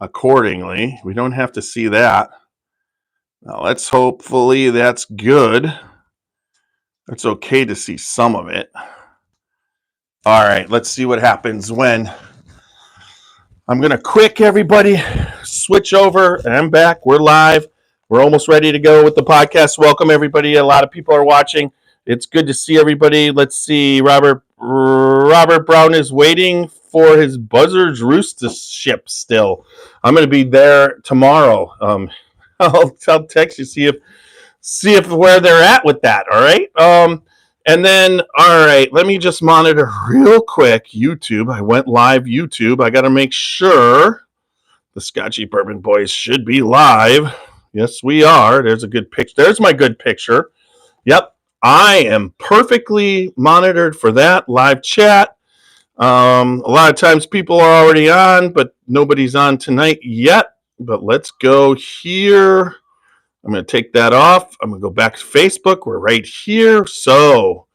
accordingly. We don't have to see that. Now let's hopefully that's good. It's okay to see some of it. All right, let's see what happens when I'm going to quick everybody switch over, and I'm back. We're live. We're almost ready to go with the podcast. Welcome, everybody. A lot of people are watching. It's good to see everybody. Let's see. Robert Brown is waiting for his buzzard's roost to ship still. I'm going to be there tomorrow. I'll text you, see if where they're at with that. All right. And then, all right, let me just monitor real quick YouTube. I went live YouTube. I got to make sure the Scotchy Bourbon Boys should be live. Yes, we are. There's a good picture. There's my good picture. Yep, I am perfectly monitored for that live chat. A lot of times people are already on, but nobody's on tonight yet. But let's go here. I'm going to take that off. I'm going to go back to Facebook. We're right here. So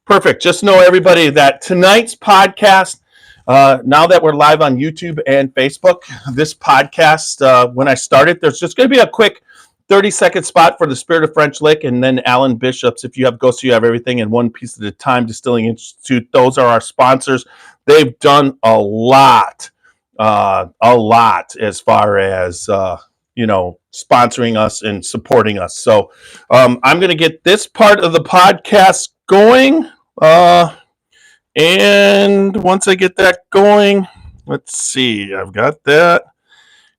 perfect. Just know, everybody, that tonight's podcast, now that we're live on YouTube and Facebook, this podcast, when I started, there's just going to be a quick 30-second spot for the Spirit of French Lick, and then Alan Bishop's If You Have Ghosts, You Have Everything, and One Piece at a Time Distilling Institute. Those are our sponsors. They've done a lot as far as sponsoring us and supporting us. So I'm going to get this part of the podcast going. And once I get that going, let's see. I've got that.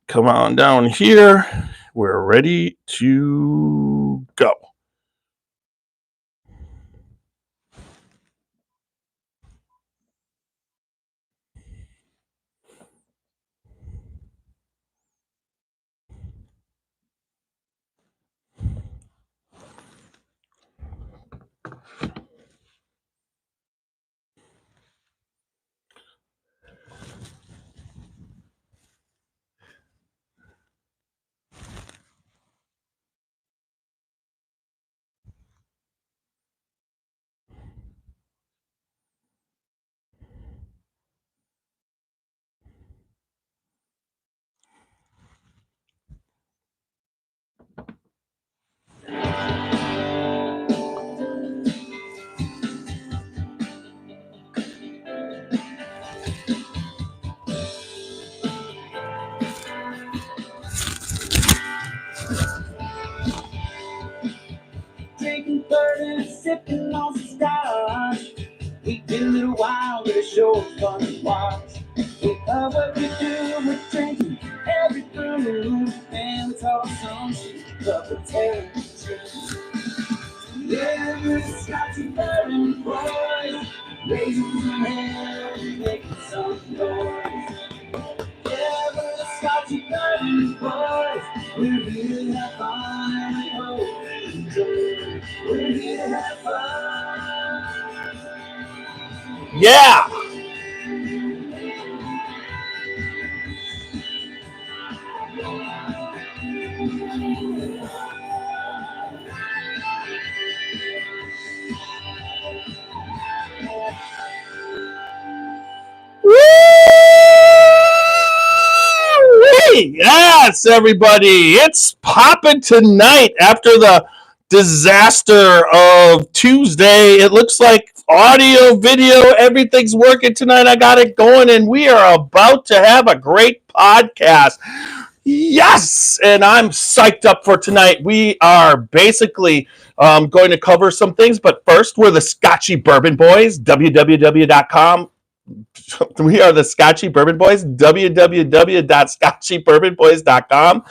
Come on down here. We're ready to go. Drinking 30, sipping on some scotch. We did a little while, but it sure was fun to watch. We love what we do, we're drinking every brew, and we talk some shit, but we're telling the truth. Yeah, we're the Scotchy Bourbon Boys, raising some hell and making some noise. Yeah, we're the Scotchy Bourbon Boys, we're here to have fun and we hope you enjoy. We're here to have fun. Yeah. Woo! Yes, everybody. It's popping tonight after the disaster of Tuesday. It looks like audio, video, everything's working tonight. I got it going, and we are about to have a great podcast. Yes, and I'm psyched up for tonight. We are basically going to cover some things, but first, we're the Scotchy Bourbon Boys, www.com. We are the Scotchy Bourbon Boys, www.scotchybourbonboys.com,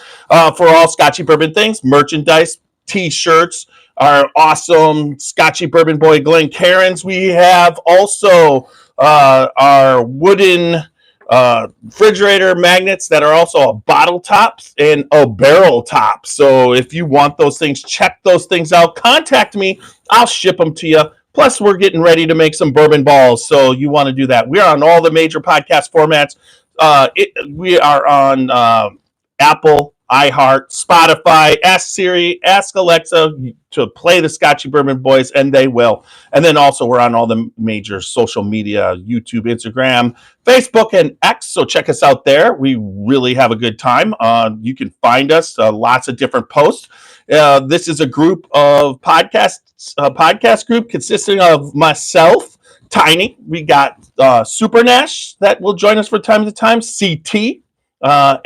for all Scotchy Bourbon things, merchandise, t-shirts, our awesome Scotchy Bourbon Boy Glencairns. We have also our wooden refrigerator magnets that are also a bottle tops and a barrel top. So if you want those things, check those things out. Contact me. I'll ship them to you. Plus, we're getting ready to make some bourbon balls, so you want to do that. We are on all the major podcast formats. We are on Apple, iHeart, Spotify. Ask Siri, ask Alexa to play the Scotchy Bourbon Boys, and they will. And then also we're on all the major social media, YouTube, Instagram, Facebook, and X. So check us out there. We really have a good time. You can find us lots of different posts. This is a group of podcast group consisting of myself, Tiny. We got Super Nash that will join us from time to time, CT,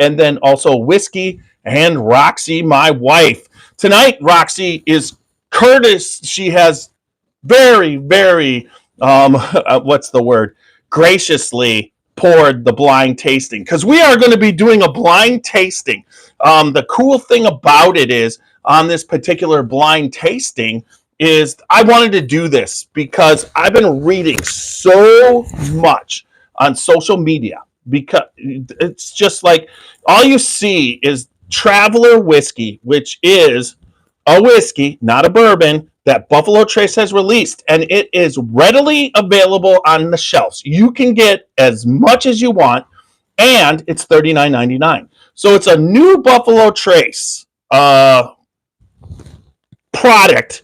and then also Whiskey and Roxy, my wife. Tonight, Roxy is Curtis. She has very, very, what's the word? Graciously poured the blind tasting because we are going to be doing a blind tasting. The cool thing about it is on this particular blind tasting is I wanted to do this because I've been reading so much on social media because it's just like all you see is Traveler whiskey, which is a whiskey, not a bourbon, that Buffalo Trace has released, and it is readily available on the shelves. You can get as much as you want, and it's $39.99. So it's a new Buffalo Trace product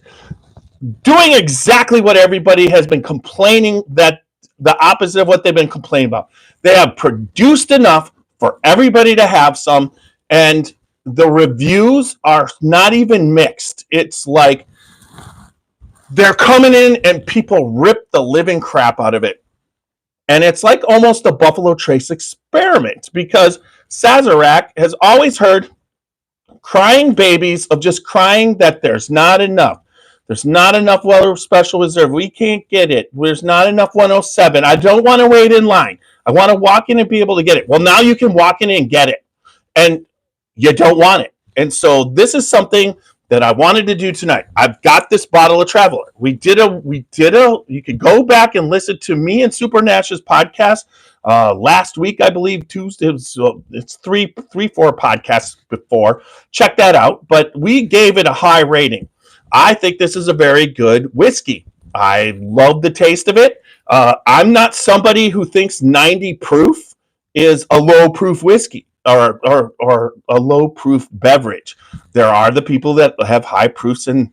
doing exactly what everybody has been complaining, that the opposite of what they've been complaining about. They have produced enough for everybody to have some, and the reviews are not even mixed. It's like they're coming in and people rip the living crap out of it. And it's like almost a Buffalo Trace experiment because Sazerac has always heard crying babies of just crying that there's not enough. There's not enough Weller Special Reserve. We can't get it. There's not enough 107. I don't want to wait in line. I want to walk in and be able to get it. Well, now you can walk in and get it. And you don't want it. And so this is something that I wanted to do tonight. I've got this bottle of Traveler. We did a, you can go back and listen to me and Super Nash's podcast last week, I believe, Tuesday. It's three, 4 podcasts before. Check that out. But we gave it a high rating. I think this is a very good whiskey. I love the taste of it. I'm not somebody who thinks 90 proof is a low proof whiskey or a low proof beverage. There are the people that have high proofs, and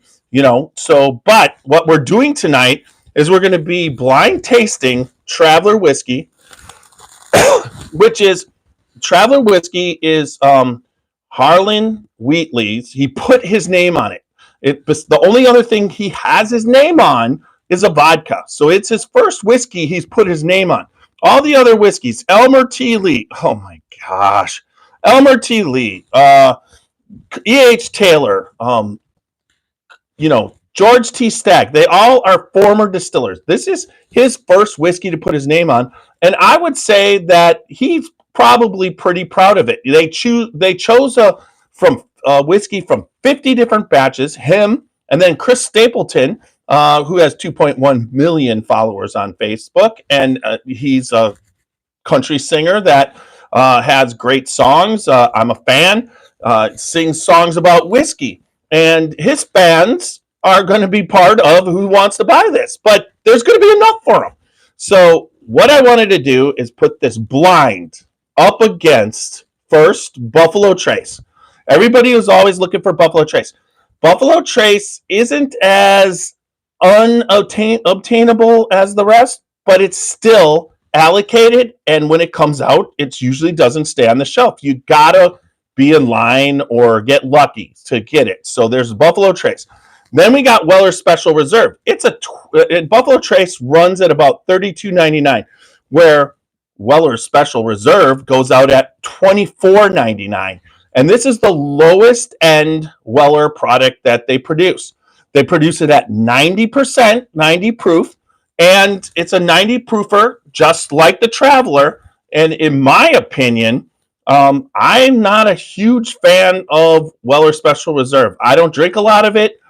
so. But what we're doing tonight is we're going to be blind tasting Traveler whiskey, which is Traveler whiskey is Harlan Wheatley's. He put his name on it. The only other thing he has his name on is a vodka. So it's his first whiskey he's put his name on. All the other whiskeys, Elmer T. Lee. Oh my gosh. Elmer T. Lee, E.H. Taylor, George T. Stagg. They all are former distillers. This is his first whiskey to put his name on. And I would say that he's probably pretty proud of it. They chose whiskey from 50 different batches, him, and then Chris Stapleton, who has 2.1 million followers on Facebook, and he's a country singer that has great songs. I'm a fan, sings songs about whiskey, and his fans are going to be part of who wants to buy this, but there's going to be enough for them. So what I wanted to do is put this blind up against first Buffalo Trace. Everybody was always looking for Buffalo Trace. Buffalo Trace isn't as unobtainable as the rest, but it's still allocated, and when it comes out, it usually doesn't stay on the shelf. You gotta be in line or get lucky to get it. So there's Buffalo Trace. Then we got Weller Special Reserve. Buffalo Trace runs at about $32.99, where Weller Special Reserve goes out at $24.99. And this is the lowest end Weller product that they produce. They produce it at 90%, 90 proof, and it's a 90 proofer, just like the Traveler. And in my opinion, I'm not a huge fan of Weller Special Reserve. I don't drink a lot of it.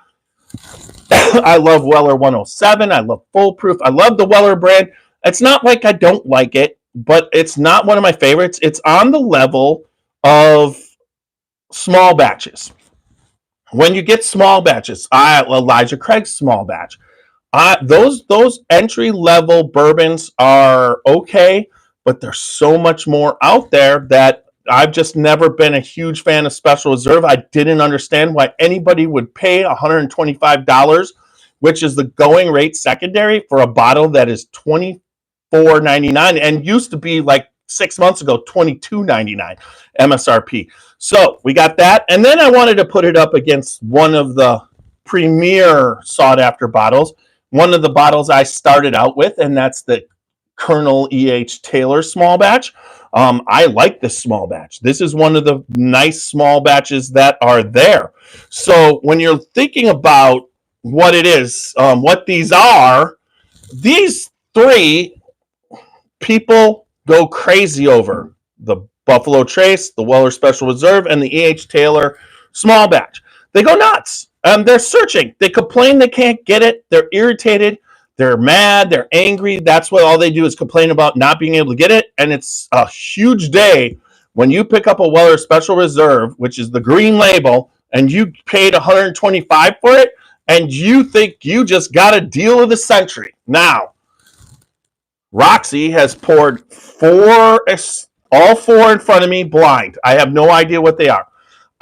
I love Weller 107. I love Full Proof. I love the Weller brand. It's not like I don't like it, but it's not one of my favorites. It's on the level of small batches. When you get small batches, Elijah Craig's small batch, those entry level bourbons are okay, but there's so much more out there that I've just never been a huge fan of Special Reserve. I didn't understand why anybody would pay $125, which is the going rate secondary, for a bottle that is $24.99 and used to be like 6 months ago $22.99 MSRP. So we got that, and then I wanted to put it up against one of the premier sought after bottles. One of the bottles I started out with, and that's the Colonel E.H. Taylor small batch. I like this small batch. This is one of the nice small batches that are there. So when you're thinking about what it is, what these are, these three people go crazy over: the Buffalo Trace, the Weller Special Reserve, and the E.H. Taylor small batch. They go nuts. They're searching. They complain they can't get it. They're irritated. They're mad. They're angry. That's what all they do is complain about not being able to get it. And it's a huge day when you pick up a Weller Special Reserve, which is the green label, and you paid $125 for it, and you think you just got a deal of the century. Now, Roxy has poured all four in front of me blind. I have no idea what they are.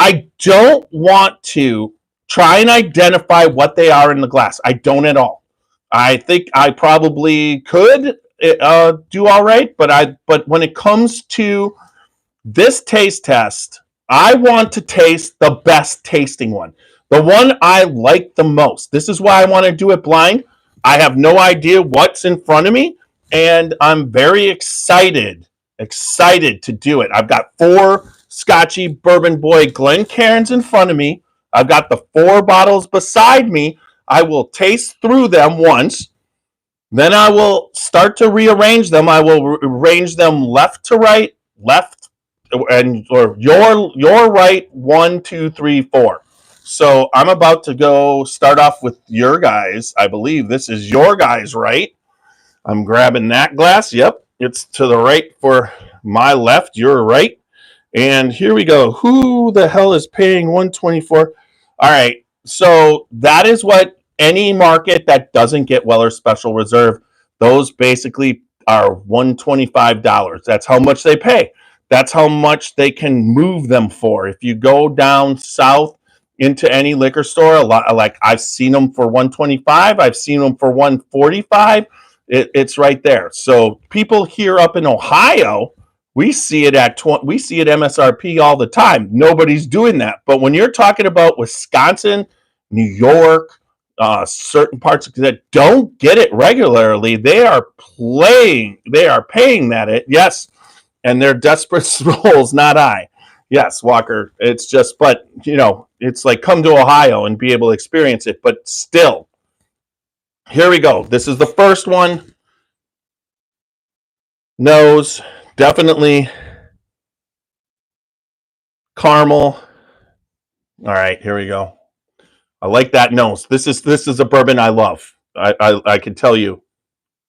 I don't want to try and identify what they are in the glass. I don't at all. I think I probably could do all right, but when it comes to this taste test, I want to taste the best tasting one, the one I like the most. This is why I want to do it blind. I have no idea what's in front of me, and I'm very excited to do it. I've got 4 Scotchy Bourbon Boy Glencairns in front of me. I've got the 4 bottles beside me. I will taste through them once. Then I will start to rearrange them. I will arrange them left to right, left, or your right, 1, 2, 3, 4. So I'm about to go start off with your guys. I believe this is your guys' right. I'm grabbing that glass. Yep, it's to the right for my left, your right. And here we go. Who the hell is paying $124? All right, so that is what any market that doesn't get Weller Special Reserve, those basically are $125. That's how much they pay. That's how much they can move them for. If you go down south into any liquor store, a lot, like I've seen them for $125, I've seen them for $145. It's right there. So people here up in Ohio, we see it at MSRP all the time. Nobody's doing that. But when you're talking about Wisconsin, New York, certain parts that don't get it regularly, they are paying that. Yes, and they're desperate souls, not I. Yes, Walker. It's just, but it's like come to Ohio and be able to experience it. But still, here we go. This is the first one. Nose, definitely caramel. All right, here we go. I like that nose. This is a bourbon I love. I can tell you.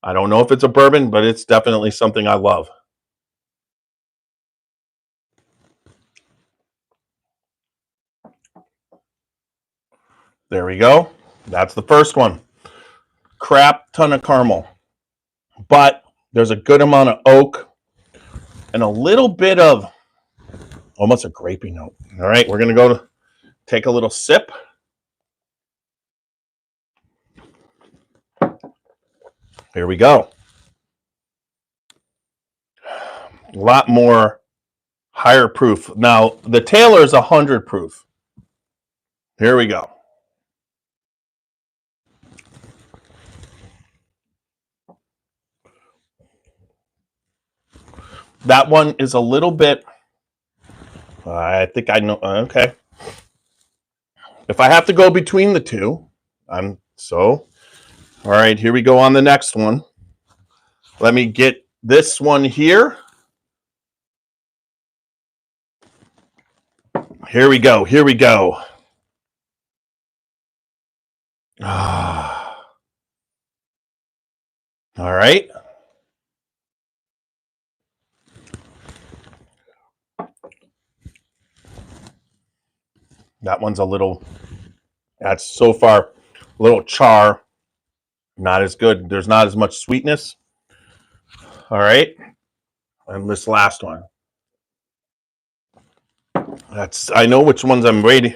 I don't know if it's a bourbon, but it's definitely something I love. There we go. That's the first one. Crap ton of caramel. But there's a good amount of oak and a little bit of almost a grapey note. All right, we're going to go take a little sip. Here we go. A lot more higher proof. Now, the Taylor is 100 proof. Here we go. That one is a little bit, I think I know, okay. If I have to go between the two, all right, here we go on the next one. Let me get this one here. Here we go. All right. That one's that's so far a little char. Not as good. There's not as much sweetness. All right. And this last one. I know which ones I'm waiting.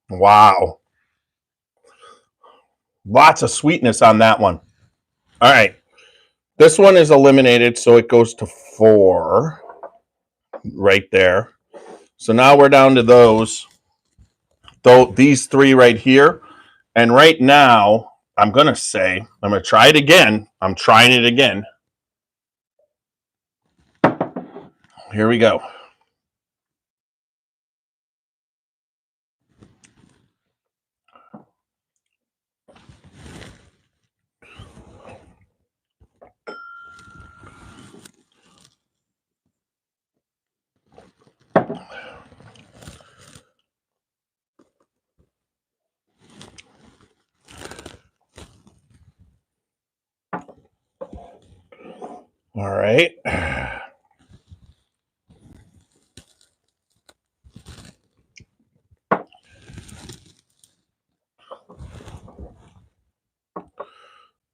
Wow. Lots of sweetness on that one. All right. This one is eliminated, so it goes to 4 right there. So now we're down to those. These 3 right here. And right now, I'm going to try it again. I'm trying it again. Here we go. All right.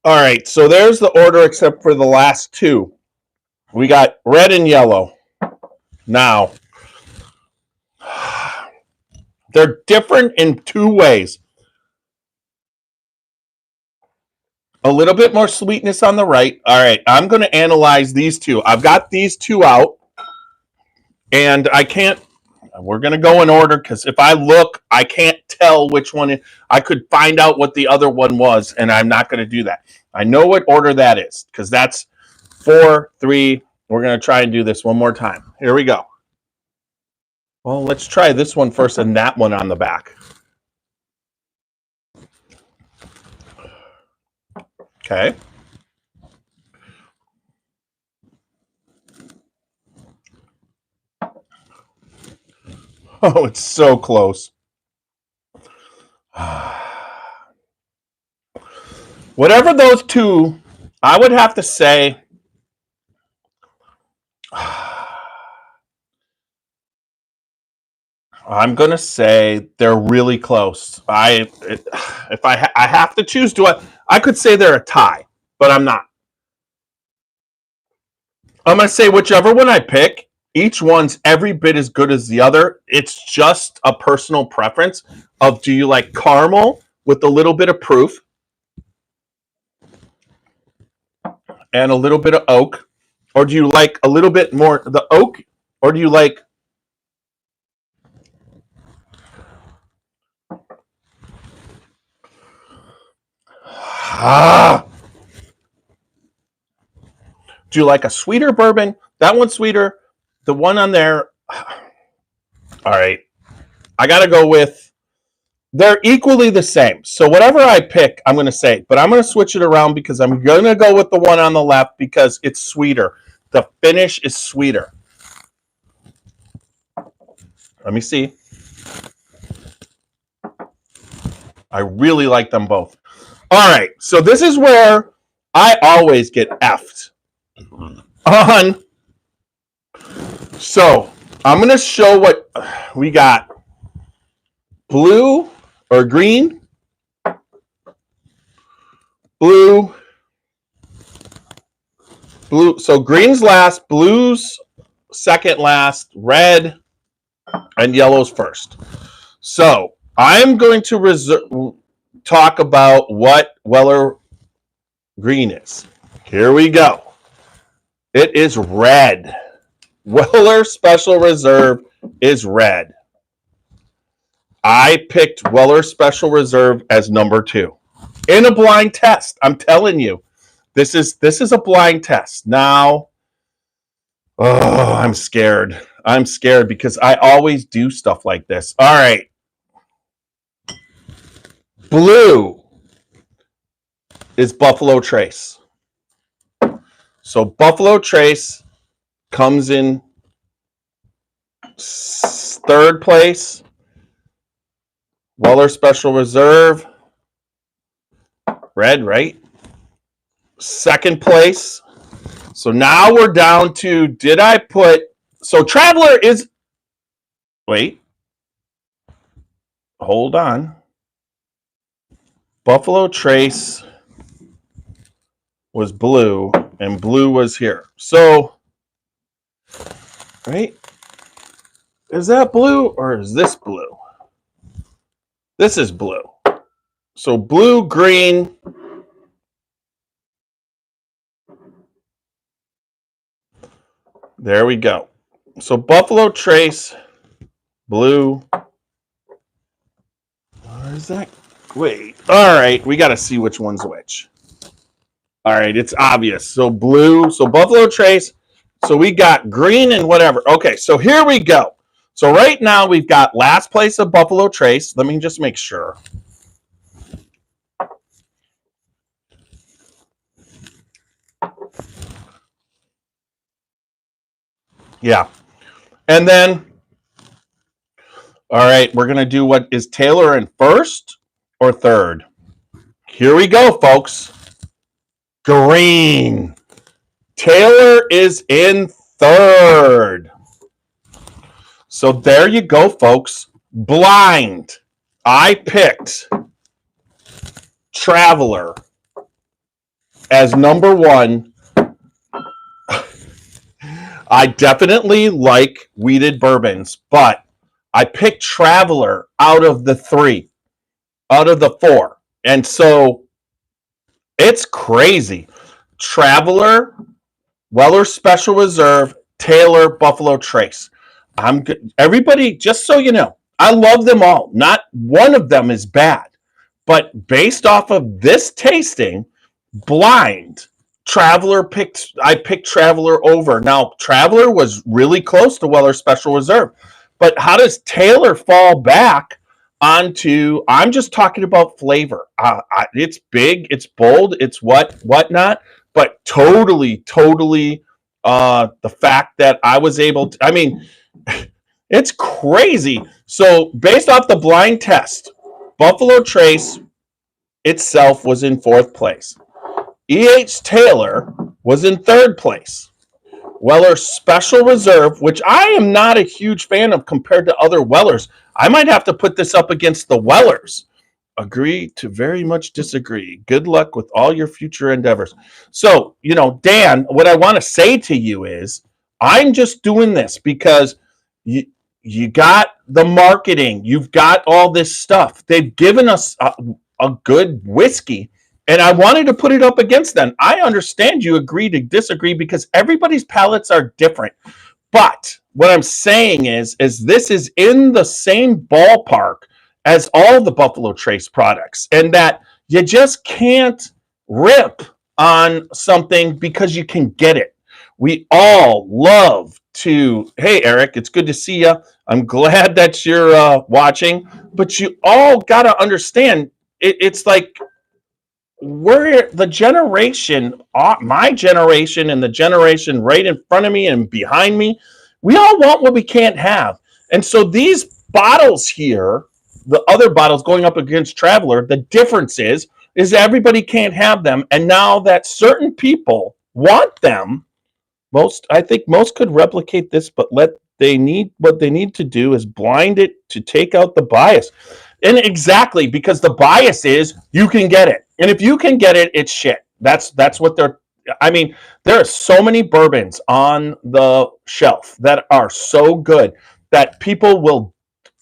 All right, so there's the order except for the last 2. We got red and yellow. Now, they're different in 2 ways. A little bit more sweetness on the right. All right, I'm going to analyze these 2. I've got these 2 out, and we're going to go in order because if I look, I can't tell which one. I could find out what the other one was, and I'm not going to do that. I know what order that is because that's 4, 3. We're going to try and do this one more time. Here we go. Well, let's try this one first and that one on the back. Okay. Oh, it's so close. Whatever those 2, I would have to say I'm going to say they're really close. If I have to choose, I could say they're a tie, but I'm not. I'm going to say whichever one I pick, each one's every bit as good as the other. It's just a personal preference of do you like caramel with a little bit of proof and a little bit of oak, or do you like a little bit more the oak, or do you like do you like a sweeter bourbon? That one's sweeter. The one on there. All right. I got to go with, they're equally the same. So whatever I pick, I'm going to say, but I'm going to switch it around because I'm going to go with the one on the left because it's sweeter. The finish is sweeter. Let me see. I really like them both. All right. So this is where I always get effed on. So I'm going to show what we got. Blue or green, blue. So green's last, blue's second last, red, and yellow's first. So I'm going to talk about what Weller green is. Here we go. It is red. Weller Special Reserve is red. I picked Weller Special Reserve as number 2 in a blind test. I'm telling you, this is a blind test. Now, I'm scared. I'm scared because I always do stuff like this. All right. Blue is Buffalo Trace. So Buffalo Trace comes in 3rd place. Weller Special Reserve. Red, right? 2nd place. So now we're down to, did I put, so Traveler is, wait. Hold on. Buffalo Trace was blue, and blue was here. So, right? Is that blue or is this blue? This is blue. So blue, green. There we go. So Buffalo Trace, blue. Where is that? Wait. All right. We got to see which one's which. All right. It's obvious. So blue. So Buffalo Trace. So we got green and whatever. Okay. So here we go. So right now we've got last place of Buffalo Trace. Let me just make sure. Yeah. And then, all right, we're going to do what is Taylor in first or third. Here we go, folks. Green. Taylor is in third. So there you go, folks. Blind. I picked Traveler as number one. I definitely like wheated bourbons, but I picked Traveler out of the four. And so it's crazy. Traveler, Weller Special Reserve, Taylor, Buffalo Trace. I'm good. Everybody, just so you know, I love them all. Not one of them is bad. But based off of this tasting, blind, I picked Traveler over. Now, Traveler was really close to Weller Special Reserve. But how does Taylor fall back onto, I'm just talking about flavor. It's big, it's bold, it's whatnot, but totally, the fact that I was able to, I mean, it's crazy. So based off the blind test, Buffalo Trace itself was in fourth place. E.H. Taylor was in third place. Weller Special Reserve, which I am not a huge fan of compared to other Wellers. I might have to put this up against the Wellers. Agree to very much disagree. Good luck with all your future endeavors. So, Dan, what I want to say to you is I'm just doing this because you got the marketing. You've got all this stuff. They've given us a good whiskey, and I wanted to put it up against them. I understand you agree to disagree because everybody's palates are different. But what I'm saying is this is in the same ballpark as all the Buffalo Trace products, and that you just can't rip on something because you can get it. We all love to, hey, Eric, it's good to see you. I'm glad that you're watching, but you all got to understand, it's like we're the generation, my generation and the generation right in front of me and behind me, we all want what we can't have. And so these bottles here, the other bottles going up against Traveler, the difference is everybody can't have them. And now that certain people want them, I think most could replicate this, but what they need to do is blind it to take out the bias. And exactly, because the bias is you can get it. And if you can get it, it's shit. That's what there are so many bourbons on the shelf that are so good that people will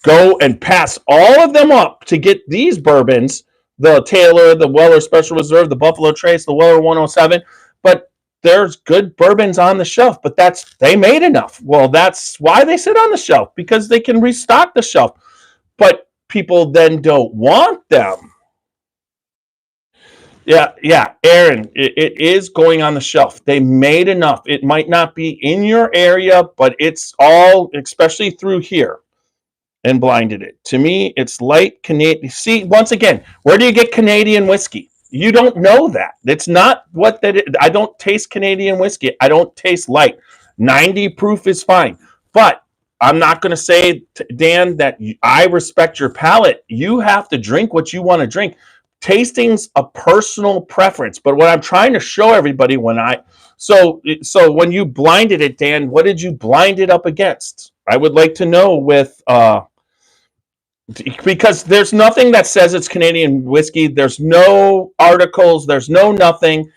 go and pass all of them up to get these bourbons, the Taylor, the Weller Special Reserve, the Buffalo Trace, the Weller 107, but there's good bourbons on the shelf, but they made enough. Well, that's why they sit on the shelf, because they can restock the shelf. But people then don't want them. Yeah, Aaron, it is going on the shelf. They made enough. It might not be in your area, but it's all, especially through here, and blinded it. To me, it's light Canadian. See, once again, where do you get Canadian whiskey? You don't know that. It's not what that is. I don't taste Canadian whiskey. I don't taste light. 90 proof is fine. But I'm not going to say, Dan, that I respect your palate. You have to drink what you want to drink. Tasting's a personal preference. But what I'm trying to show everybody so when you blinded it, Dan, what did you blind it up against? I would like to know because there's nothing that says it's Canadian whiskey. There's no articles. There's no nothing.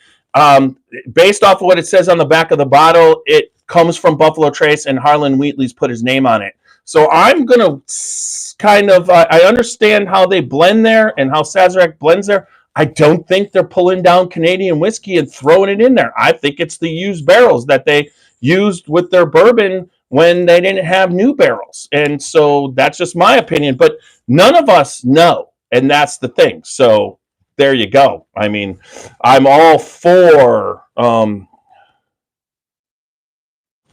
based off of what it says on the back of the bottle, it comes from Buffalo Trace, and Harlan Wheatley's put his name on it. So I'm going to kind of, I understand how they blend there and how Sazerac blends there. I don't think they're pulling down Canadian whiskey and throwing it in there. I think it's the used barrels that they used with their bourbon when they didn't have new barrels. And so that's just my opinion, but none of us know. And that's the thing. So there you go. I mean, I'm all for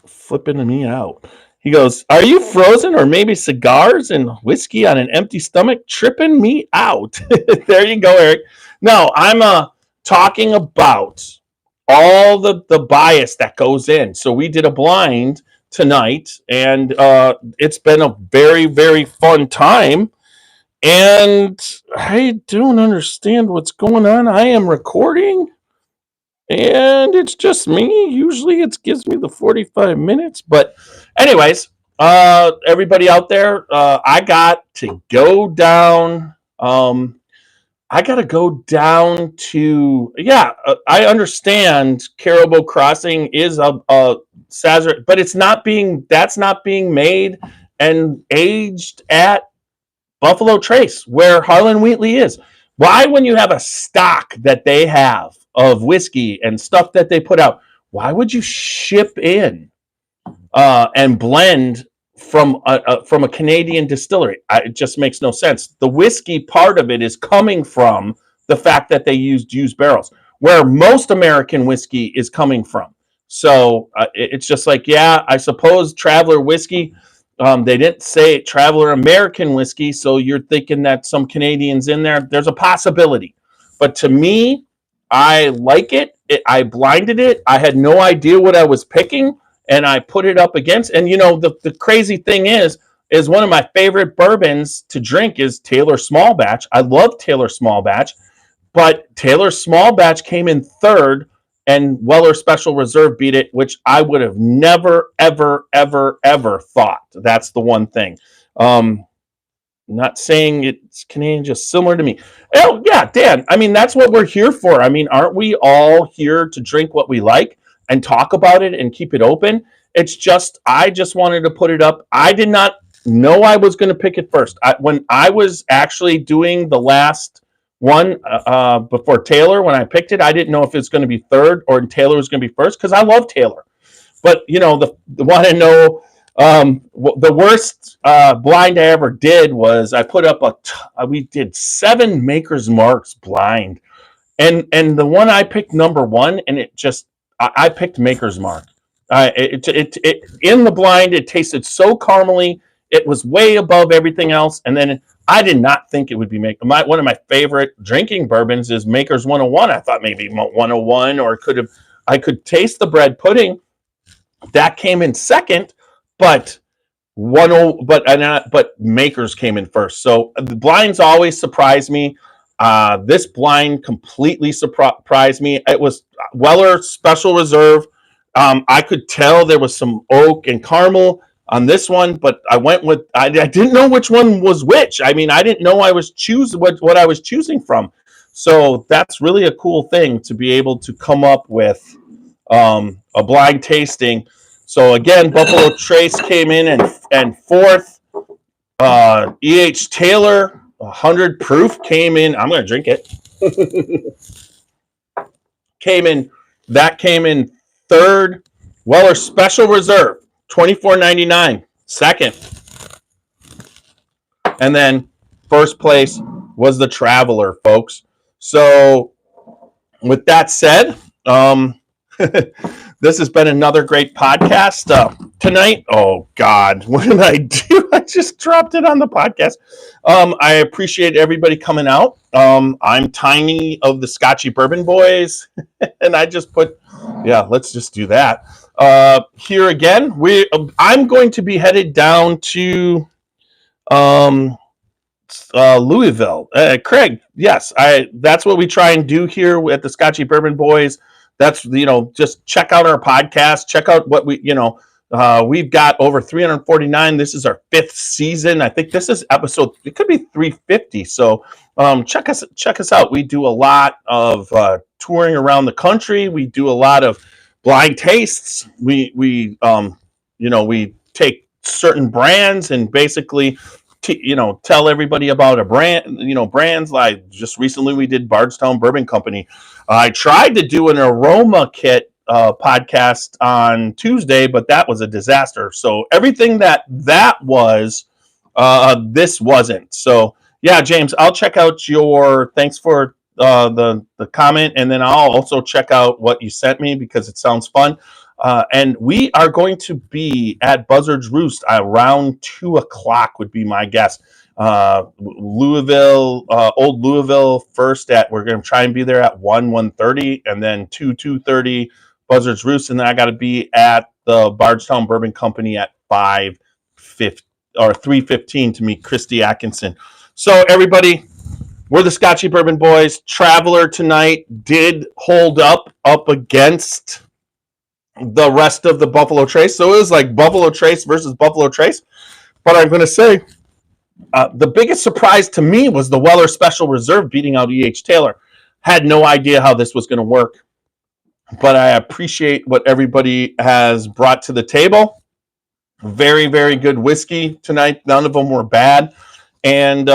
flipping me out. He goes, "Are you frozen or maybe cigars and whiskey on an empty stomach tripping me out?" There you go, Eric. No, I'm talking about all the bias that goes in. So we did a blind tonight, and it's been a very, very fun time. And I don't understand what's going on. I am recording, and it's just me. Usually it gives me the 45 minutes. But anyways, everybody out there, I got to go down. I got to go down to, I understand Caribou Crossing is a Sazerac, but that's not being made and aged at Buffalo Trace, where Harlan Wheatley is. Why, when you have a stock that they have of whiskey and stuff that they put out, why would you ship in and blend from a Canadian distillery? It just makes no sense. The whiskey part of it is coming from the fact that they used used barrels, where most American whiskey is coming from. So it's just like, yeah, I suppose Traveler whiskey. They didn't say Traveler American whiskey, so you're thinking that some Canadians in there. There's a possibility. But to me, I like it. I blinded it. I had no idea what I was picking, and I put it up against. And, the crazy thing is one of my favorite bourbons to drink is Taylor Small Batch. I love Taylor Small Batch, but Taylor Small Batch came in third, and Weller Special Reserve beat it, which I would have never, ever, ever, ever thought. That's the one thing. Not saying it's Canadian, just similar to me. Oh, yeah, Dan. I mean, that's what we're here for. I mean, aren't we all here to drink what we like and talk about it and keep it open? It's just, I just wanted to put it up. I did not know I was going to pick it first. When I was actually doing the last one before Taylor, when I picked it, I didn't know if it's going to be third or Taylor was going to be first, because I love Taylor. But the want to know the worst blind I ever did was I put up we did 7 Maker's Marks blind, and the one I picked number one, and it just I picked Maker's Mark. It in the blind, it tasted so caramely. It was way above everything else, and then I did not think it would be one of my favorite drinking bourbons is Maker's 101. I thought maybe 101, or I could taste the bread pudding. That came in second, but Maker's came in first. So the blinds always surprise me. This blind completely surprised me. It was Weller Special Reserve. I could tell there was some oak and caramel on this one, but I went with, I didn't know which one was which. I mean, I didn't know I was choosing what I was choosing from. So that's really a cool thing to be able to come up with a blind tasting. So again, Buffalo Trace came in and fourth. E.H. Taylor, 100 proof, came in. I'm going to drink it. came in third. Weller Special Reserve, $24.99, second. And then first place was the Traveler, folks. So with that said, this has been another great podcast tonight. Oh, God, what did I do? I just dropped it on the podcast. I appreciate everybody coming out. I'm Tiny of the Scotchy Bourbon Boys, and I just put, let's just do that. Here again, I'm going to be headed down to Louisville. Craig, yes, that's what we try and do here at the Scotchy Bourbon Boys. That's, just check out our podcast, check out what we, We've got over 349. This is our 5th season. I think this is episode, it could be 350. So check us out. We do a lot of touring around the country. We do a lot of blind tastes. We take certain brands and basically tell everybody about a brand, brands like just recently we did Barge Town Bourbon Company. I tried to do an aroma kit podcast on Tuesday, but that was a disaster. So everything that was, this wasn't. So yeah, James, I'll check out your. Thanks for the comment, and then I'll also check out what you sent me because it sounds fun. And we are going to be at Buzzard's Roost around 2:00 would be my guess. Louisville, Old Louisville first we're going to try and be there at 1:30, and then 2:30 Buzzard's Roost, and then I got to be at the Barge Town Bourbon Company at 5:50 or 3:15 to meet Christy Atkinson. So everybody, we're the Scotchy Bourbon Boys. Traveler tonight did hold up against the rest of the Buffalo Trace, so it was like Buffalo Trace versus Buffalo Trace. But I'm going to say the biggest surprise to me was the Weller Special Reserve beating out E.H. Taylor. Had no idea how this was going to work, but I appreciate what everybody has brought to the table. Very, very good whiskey tonight. None of them were bad. And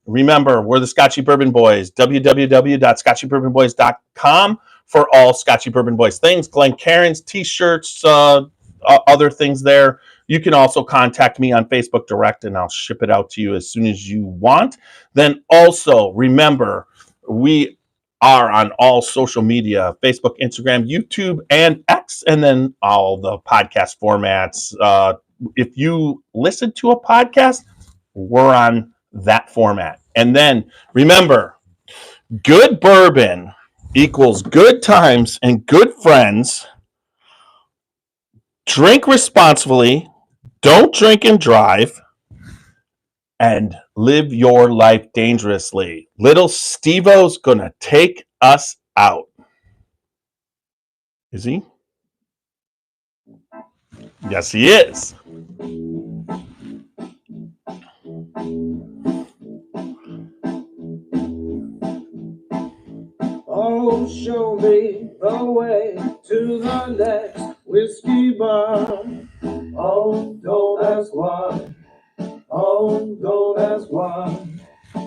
remember, we're the Scotchy Bourbon Boys. www.scotchybourbonboys.com for all Scotchy Bourbon Boys things. Glencairns, t-shirts, other things there. You can also contact me on Facebook Direct, and I'll ship it out to you as soon as you want. Then also, remember, we are on all social media, Facebook, Instagram, YouTube, and X, and then all the podcast formats. If you listen to a podcast, we're on that format. And then remember, good bourbon equals good times and good friends. Drink responsibly. Don't drink and drive. And live your life dangerously. Little Steve-O's gonna take us out. Is he? Yes, he is. Oh, show me the way to the next whiskey bar. Oh, don't ask why. Oh, don't ask why.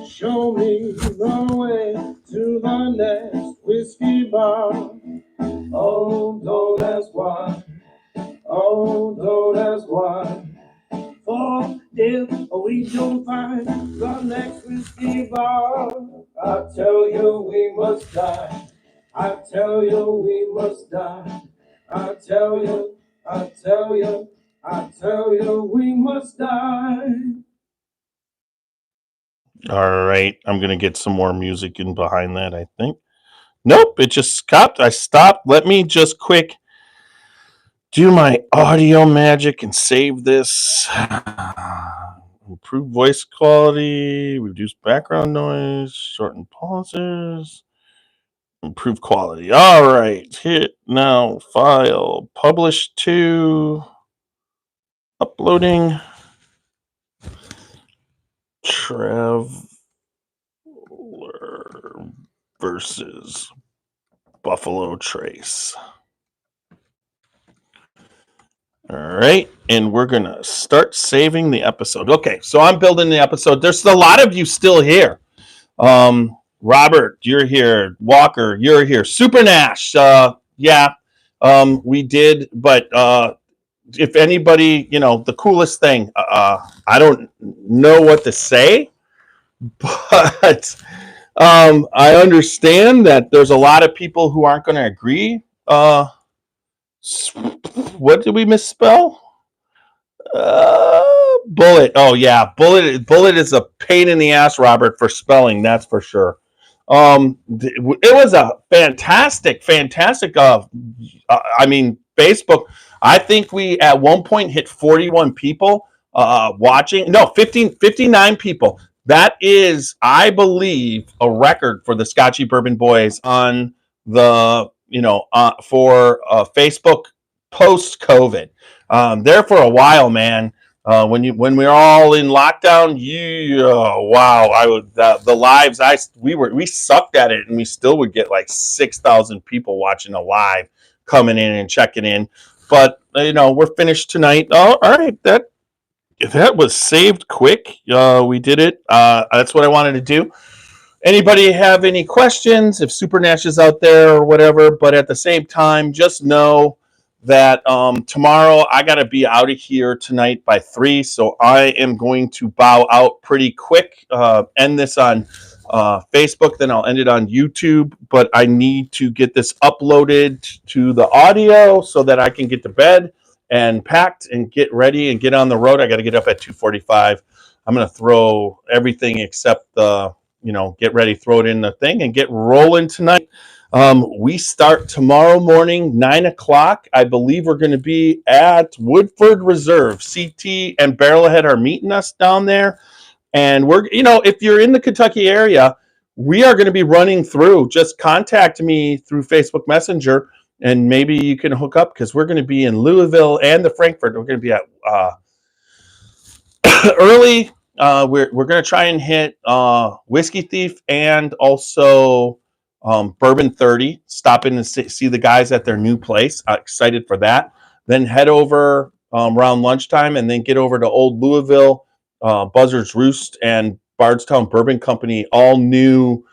Show me the way to the next whiskey bar. Oh, don't ask why. Oh, don't ask why. For if we don't find the next whiskey bar, I tell you we must die. I tell you we must die. I tell you we must die. All right, I'm going to get some more music in behind that, I think. Nope, it just stopped. I stopped. Let me just quick do my audio magic and save this. Improve voice quality, reduce background noise, shorten pauses, improve quality. All right, hit now, file, publish to, uploading, Traveler versus Buffalo Trace. All right, and we're going to start saving the episode. Okay, so I'm building the episode. There's a lot of you still here. Robert, you're here. Walker, you're here. Super Nash, we did, but if anybody, the coolest thing, I don't know what to say, but I understand that there's a lot of people who aren't going to agree. What did we misspell? Bullet. Oh yeah, bullet is a pain in the ass, Robert, for spelling. That's for sure. It was a fantastic. Facebook. I think we at one point hit 41 people watching. No, 59 people. That is, I believe, a record for the Scotchy Bourbon Boys on the for Facebook post-COVID. there for a while, man. When we were all in lockdown, wow, I would the lives we sucked at it, and we still would get like 6,000 people watching a live, coming in and checking in. But we're finished tonight. Oh, all right, that was saved quick. We did it. That's what I wanted to do. Anybody have any questions? If Super Nash is out there or whatever, but at the same time, just know that tomorrow I got to be out of here tonight by 3, so I am going to bow out pretty quick. End this on Facebook, then I'll end it on YouTube, but I need to get this uploaded to the audio so that I can get to bed and packed and get ready and get on the road. I got to get up at 2:45. I'm going to throw everything except the get ready, throw it in the thing, and get rolling tonight. We start tomorrow morning, 9 o'clock. I believe we're going to be at Woodford Reserve. CT and Barrelhead are meeting us down there. And we're, if you're in the Kentucky area, we are going to be running through. Just contact me through Facebook Messenger, and maybe you can hook up, because we're going to be in Louisville and the Frankfurt. We're going to be at early. We're going to try and hit Whiskey Thief and also Bourbon 30. Stop in and see the guys at their new place. Excited for that. Then head over around lunchtime, and then get over to Old Louisville, Buzzard's Roost, and Barge Town Bourbon Company. All new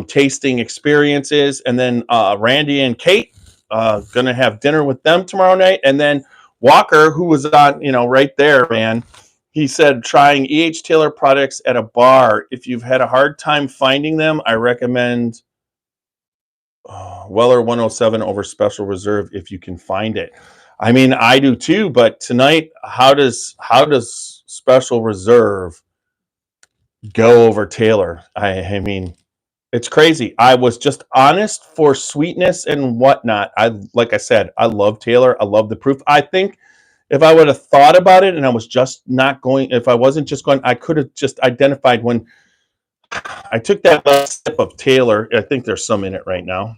tasting experiences. And then Randy and Kate, going to have dinner with them tomorrow night. And then Walker, who was on, right there, man. He said, trying E.H. Taylor products at a bar. If you've had a hard time finding them, I recommend Weller 107 over Special Reserve if you can find it. I mean, I do too, but tonight, how does Special Reserve go over Taylor? I mean, it's crazy. I was just honest for sweetness and whatnot. Like I said, I love Taylor. I love the proof. I think if I would have thought about it and I was just not going, if I wasn't just going, I could have just identified when I took that last sip of Taylor. I think there's some in it right now.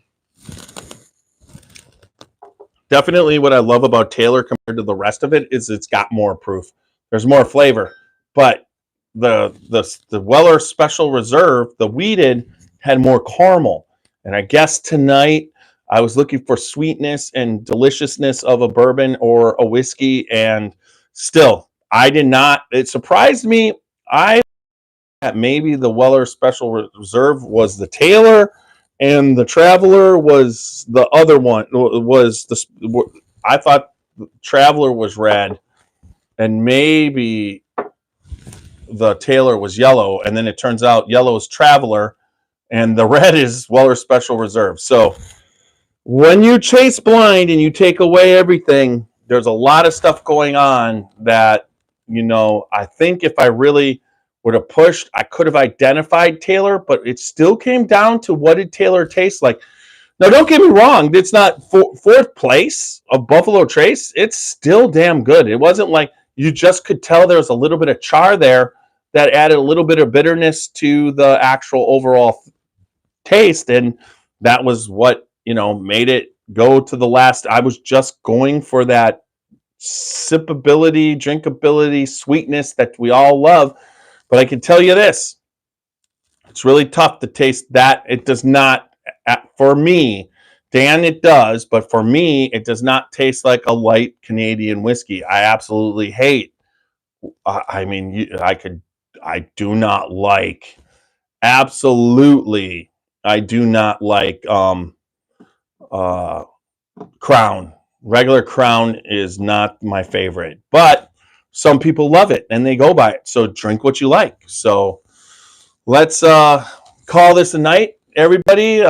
Definitely what I love about Taylor compared to the rest of it is it's got more proof. There's more flavor. But the Weller Special Reserve, the wheated, had more caramel. And I guess tonight I was looking for sweetness and deliciousness of a bourbon or a whiskey, and still, I did not. It surprised me. I thought maybe the Weller Special Reserve was the Taylor, and the Traveler was the other one. I thought the Traveler was red, and maybe the Taylor was yellow, and then it turns out yellow is Traveler, and the red is Weller Special Reserve. So when you chase blind and you take away everything, there's a lot of stuff going on that, I think if I really would have pushed, I could have identified Taylor, but it still came down to what did Taylor taste like. Now, don't get me wrong. It's not fourth place of Buffalo Trace. It's still damn good. It wasn't like you just could tell there was a little bit of char there that added a little bit of bitterness to the actual overall taste. And that was what, made it go to the last. I was just going for that sipability, drinkability, sweetness that we all love. But I can tell you this, it's really tough to taste that. It does not, for me, Dan, it does, but for me, it does not taste like a light Canadian whiskey. I absolutely hate. I do not like, absolutely, I do not like Crown. Regular Crown is not my favorite, but some people love it and they go by it. So drink what you like. So let's call this a night, everybody.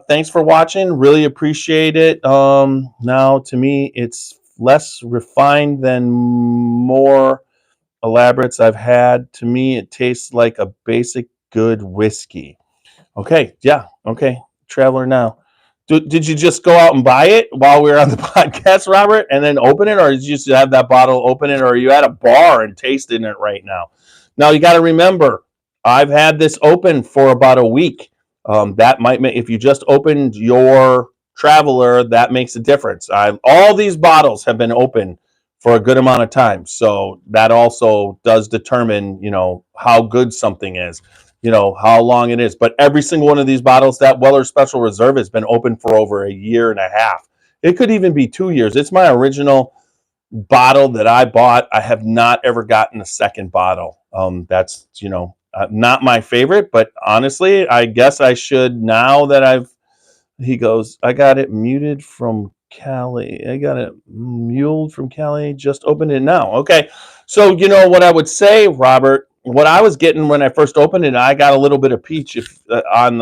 Thanks for watching. Really appreciate it. Now, to me, it's less refined than more elaborates I've had. To me, it tastes like a basic good whiskey. Okay, yeah, okay. Traveler now. Did you just go out and buy it while we were on the podcast, Robert, and then open it, or did you just have that bottle, open it, or are you at a bar and tasting it right now? Now, you got to remember, I've had this open for about a week. That might make, if you just opened your Traveler, that makes a difference. All these bottles have been open for a good amount of time. So that also does determine, how good something is, how long it is. But every single one of these bottles, that Weller Special Reserve has been open for over a year and a half. It could even be 2 years. It's my original bottle that I bought. I have not ever gotten a second bottle. That's, not my favorite, but honestly, I guess I should now that he goes, I got it muted from Cali. I got it muled from Cali. Just opened it now. Okay. So, what I would say, Robert, what I was getting when I first opened it, I got a little bit of peach on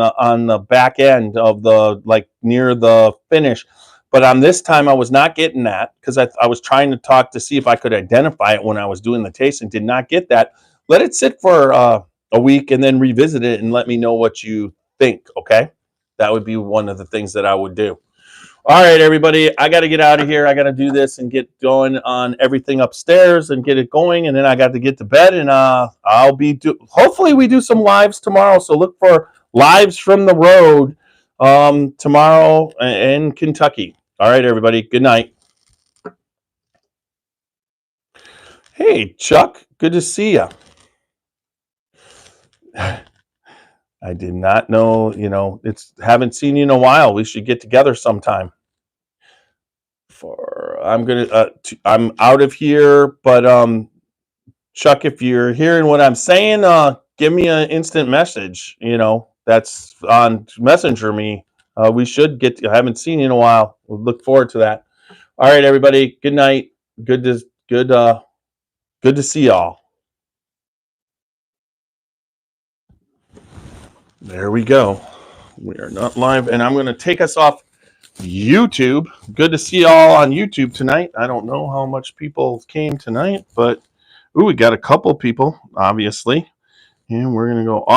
the back end of the, like, near the finish. But on this time, I was not getting that because I was trying to talk to see if I could identify it when I was doing the tasting. Did not get that. Let it sit for a week and then revisit it and let me know what you think. Okay. That would be one of the things that I would do. All right, everybody, I got to get out of here. I got to do this and get going on everything upstairs and get it going. And then I got to get to bed, and I'll be hopefully we do some lives tomorrow. So look for lives from the road tomorrow in Kentucky. All right, everybody. Good night. Hey, Chuck. Good to see you. I did not know, haven't seen you in a while. We should get together sometime. I'm out of here, but Chuck, if you're hearing what I'm saying, give me an instant message. That's on Messenger me. We should get. I haven't seen you in a while. We'll look forward to that. All right, everybody. Good night. Good to see y'all. There we go. We are not live, and I'm going to take us off YouTube. Good to see y'all on YouTube tonight. I don't know how much people came tonight, but we got a couple people, obviously, and we're going to go off.